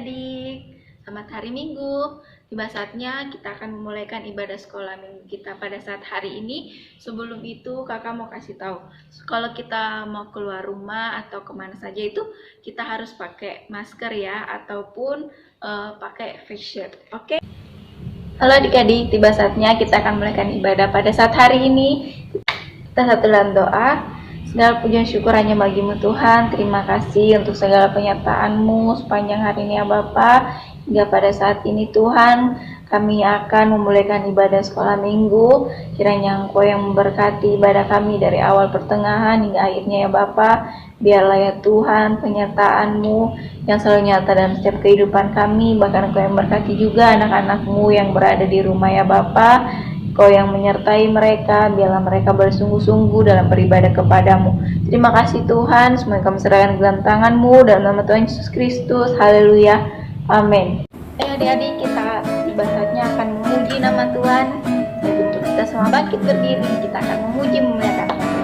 adik-adik, selamat hari Minggu. Tiba saatnya kita akan memulaikan ibadah sekolah minggu kita pada saat hari ini. Sebelum itu kakak mau kasih tahu, kalau kita mau keluar rumah atau kemana saja itu kita harus pakai masker ya, ataupun pakai face shield. Oke? Halo adik-adik, tiba saatnya kita akan memulaikan ibadah pada saat hari ini. Kita satu dalam doa. Segala pujian syukur hanya bagimu Tuhan. Terima kasih untuk segala penyertaan-Mu sepanjang hari ini ya Bapa. Hingga pada saat ini Tuhan, kami akan memulaikan ibadah sekolah minggu. Kiranya Engkau yang memberkati ibadah kami dari awal pertengahan hingga akhirnya ya Bapa. Biarlah ya Tuhan penyertaan-Mu yang selalu nyata dalam setiap kehidupan kami. Bahkan Engkau yang memberkati juga anak-anak-Mu yang berada di rumah ya Bapa. Kau yang menyertai mereka, biarlah mereka bersungguh-sungguh dalam beribadah kepadamu. Terima kasih Tuhan, semoga kami serahkan ke dalam tangan-Mu, dalam nama Tuhan Yesus Kristus. Haleluya, amin. Ayo adik-adik, kita tiba saatnya akan memuji nama Tuhan. Untuk kita semua bangkit berdiri, kita akan memuji memuliakan nama Tuhan.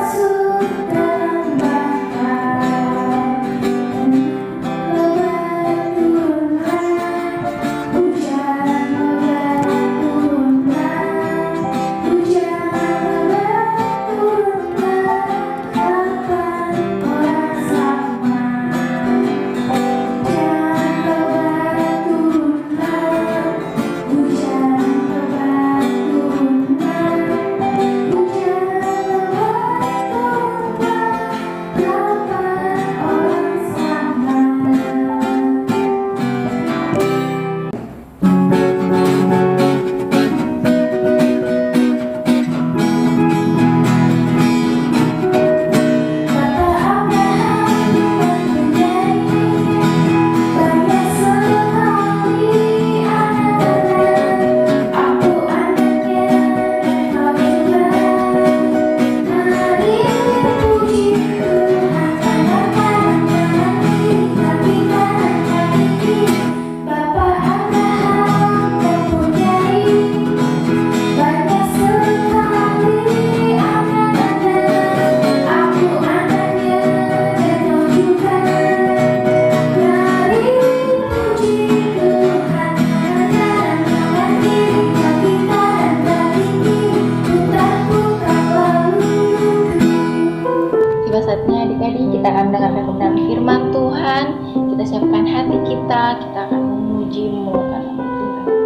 Sudah Tiba saatnya adik-adik kita akan mendengarkan kebenaran firman Tuhan. Kita siapkan hati kita akan memuji-Mu karena Tuhan.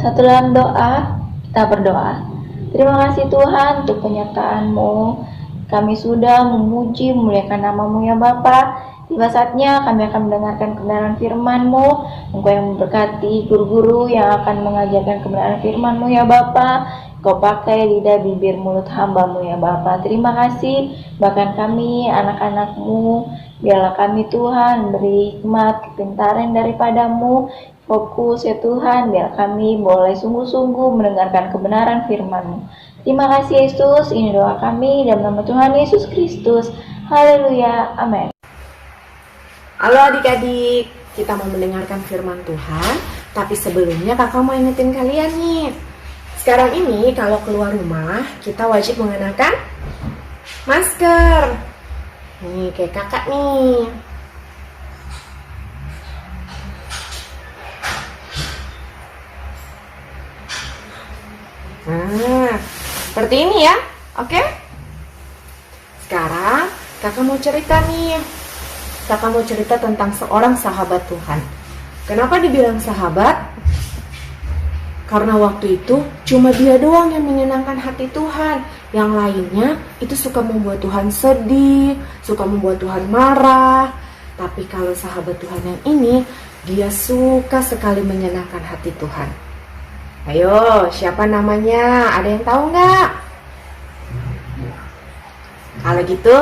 Satu dalam doa, kita berdoa. Terima kasih Tuhan untuk penyertaan-Mu. Kami sudah memuji, memuliakan nama-Mu ya Bapa. Tiba saatnya kami akan mendengarkan kebenaran firman-Mu. Engkau yang memberkati guru-guru yang akan mengajarkan kebenaran firman-Mu ya Bapa. Kau pakai lidah bibir mulut hamba-Mu ya Bapa. Terima kasih. Bahkan kami anak-anak-Mu, biarlah kami Tuhan beri hikmat, kepintaran daripada-Mu. Fokus ya Tuhan, biar kami boleh sungguh-sungguh mendengarkan kebenaran firman-Mu. Terima kasih Yesus, ini doa kami dalam nama Tuhan Yesus Kristus. Haleluya, amin. Halo adik-adik, kita mau mendengarkan firman Tuhan. Tapi sebelumnya kakak mau ingetin kalian nih. Sekarang ini kalau keluar rumah, kita wajib mengenakan masker. Nih kayak kakak nih. Nah, seperti ini ya. Oke? Sekarang kakak mau cerita nih. Kakak mau cerita tentang seorang sahabat Tuhan. Kenapa dibilang sahabat? Karena waktu itu cuma dia doang yang menyenangkan hati Tuhan. Yang lainnya itu suka membuat Tuhan sedih, suka membuat Tuhan marah. Tapi kalau sahabat Tuhan yang ini, dia suka sekali menyenangkan hati Tuhan. Ayo, siapa namanya? Ada yang tahu nggak? Kalau gitu,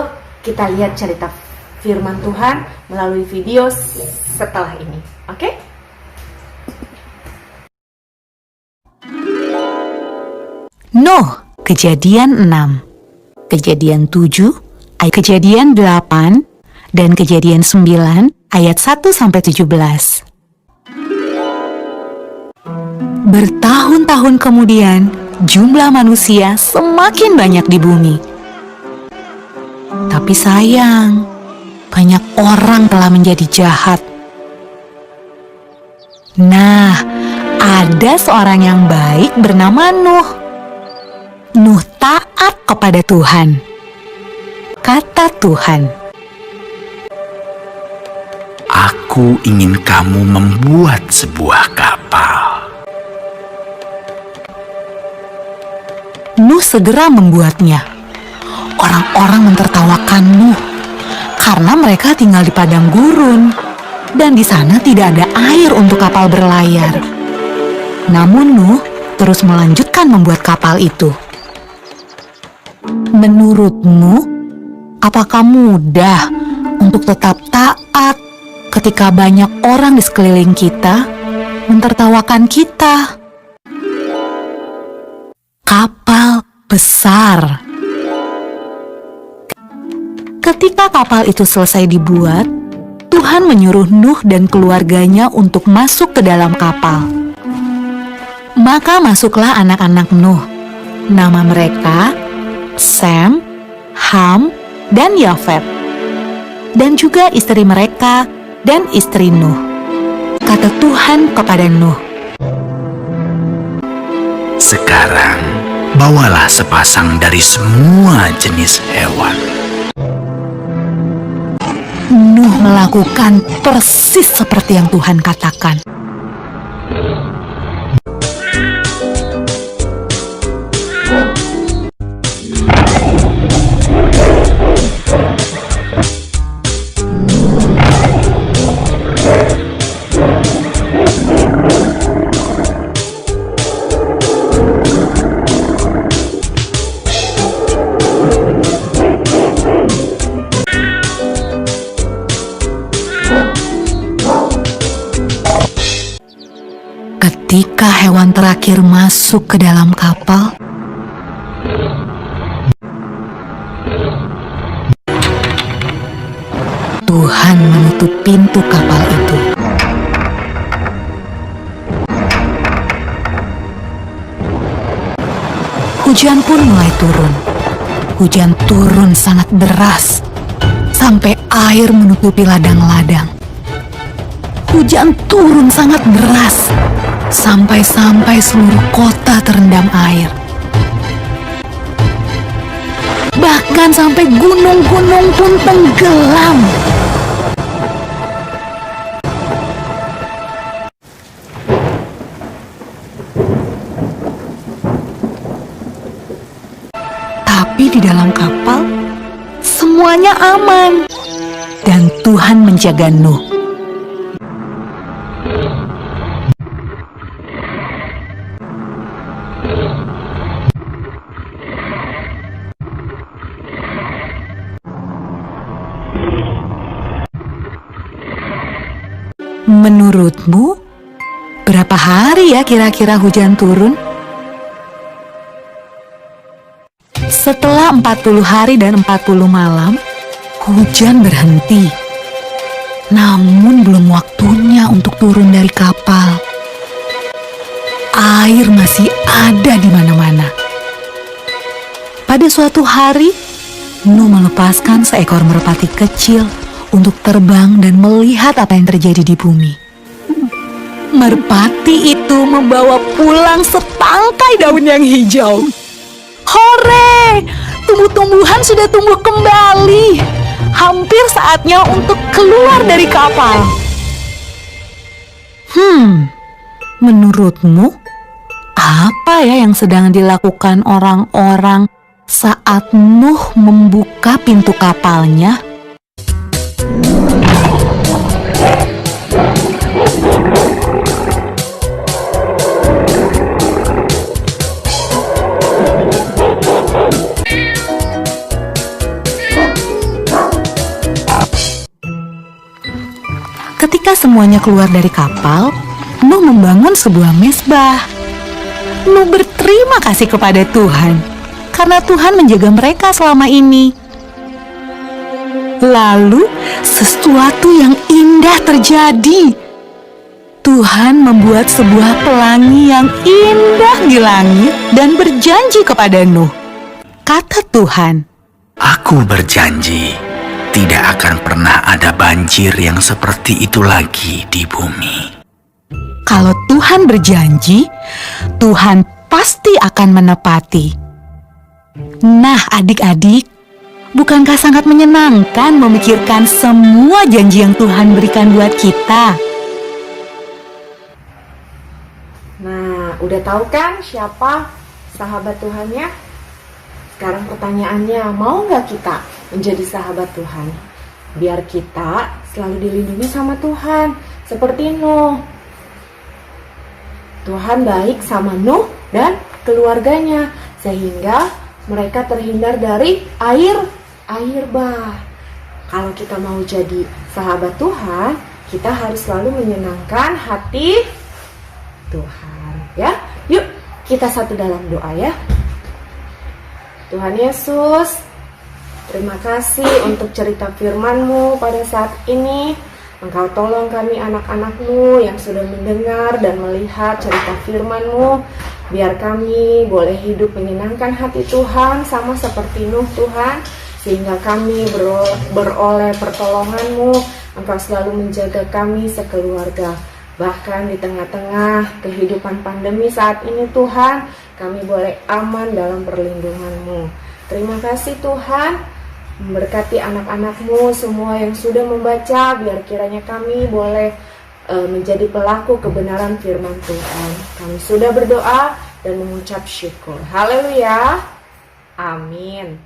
kita lihat cerita firman Tuhan melalui video setelah ini. Oke? Nuh, Kejadian 6, Kejadian 7, ayat Kejadian 8, dan Kejadian 9, ayat 1-17. Bertahun-tahun kemudian, jumlah manusia semakin banyak di bumi. Tapi sayang, banyak orang telah menjadi jahat. Nah, ada seorang yang baik bernama Nuh. Nuh taat kepada Tuhan. Kata Tuhan, Aku ingin kamu membuat sebuah kapal. Nuh segera membuatnya. Orang-orang mentertawakan Nuh karena mereka tinggal di padang gurun dan di sana tidak ada air untuk kapal berlayar. Namun Nuh terus melanjutkan membuat kapal itu. Menurutmu, apakah mudah untuk tetap taat ketika banyak orang di sekeliling kita mentertawakan kita? Kapal besar. Ketika kapal itu selesai dibuat, Tuhan menyuruh Nuh dan keluarganya untuk masuk ke dalam kapal. Maka masuklah anak-anak Nuh. Nama mereka Sem, Ham, dan Yafet, dan juga istri mereka dan istri Nuh. Kata Tuhan kepada Nuh, Sekarang, bawalah sepasang dari semua jenis hewan. Nuh melakukan persis seperti yang Tuhan katakan. Ketika hewan terakhir masuk ke dalam kapal, Tuhan menutup pintu kapal itu. Hujan pun mulai turun. Hujan turun sangat deras, sampai air menutupi ladang-ladang. Hujan turun sangat deras, sampai seluruh kota terendam air. Bahkan sampai gunung-gunung pun tenggelam. Tapi di dalam kapal, semuanya aman. Dan Tuhan menjaga Nuh. Menurutmu, berapa hari ya kira-kira hujan turun? Setelah 40 hari dan 40 malam, hujan berhenti. Namun belum waktunya untuk turun dari kapal. Air masih ada di mana-mana. Pada suatu hari, Nuh melepaskan seekor merpati kecil untuk terbang dan melihat apa yang terjadi di bumi. Merpati itu membawa pulang setangkai daun yang hijau. Hore! Tumbuh-tumbuhan sudah tumbuh kembali. Hampir saatnya untuk keluar dari kapal. Menurutmu, apa ya yang sedang dilakukan orang-orang saat Nuh membuka pintu kapalnya? Ketika semuanya keluar dari kapal, Nuh membangun sebuah mezbah. Nuh berterima kasih kepada Tuhan karena Tuhan menjaga mereka selama ini. Lalu sesuatu yang indah terjadi. Tuhan membuat sebuah pelangi yang indah di langit dan berjanji kepada Nuh. Kata Tuhan, Aku berjanji, tidak akan pernah ada banjir yang seperti itu lagi di bumi. kalau Tuhan berjanji, Tuhan pasti akan menepati. Nah, adik-adik, bukankah sangat menyenangkan memikirkan semua janji yang Tuhan berikan buat kita? Nah, udah tahu kan siapa sahabat Tuhannya? Sekarang pertanyaannya, mau nggak kita menjadi sahabat Tuhan? Biar kita selalu dilindungi sama Tuhan, seperti Nuh. Tuhan baik sama Nuh dan keluarganya, sehingga mereka terhindar dari air bah. Kalau kita mau jadi sahabat Tuhan, kita harus selalu menyenangkan hati Tuhan, ya. Yuk, kita satu dalam doa ya. Tuhan Yesus, terima kasih untuk cerita firman-Mu pada saat ini. Engkau tolong kami anak-anak-Mu yang sudah mendengar dan melihat cerita firman-Mu. Biar kami boleh hidup menyenangkan hati Tuhan sama seperti Nuh Tuhan. Sehingga kami beroleh pertolongan-Mu. Engkau selalu menjaga kami sekeluarga. Bahkan di tengah-tengah kehidupan pandemi saat ini Tuhan, kami boleh aman dalam perlindungan-Mu. Terima kasih Tuhan. Memberkati anak-anak-Mu semua yang sudah membaca, biar kiranya kami boleh menjadi pelaku kebenaran firman Tuhan. Kami sudah berdoa dan mengucap syukur. Haleluya. Amin.